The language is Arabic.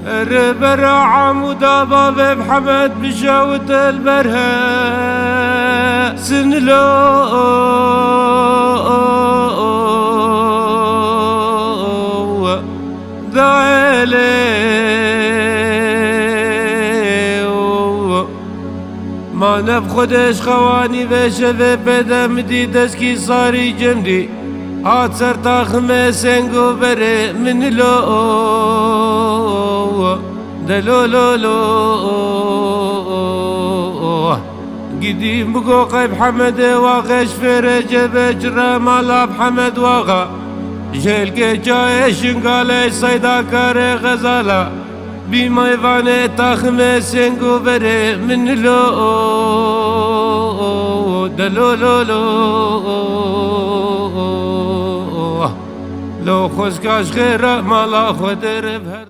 ربر عمود باب محمد بشاوت البرها سنلو دعيلي ما نبخدش خواني بشذ بدا مدي دسكي صاري جمدي هات سرتا خمسنگو بره من لو دلو لو لو قديم بقو قيب حمد واغش فرج بجرى مالا بحمد واغا جلك جايشن قال صيدا كار غزالا بما يفاني تاخم سنگو بره من لو دلو لو لو لو خسكاش غير مالا خدر بهر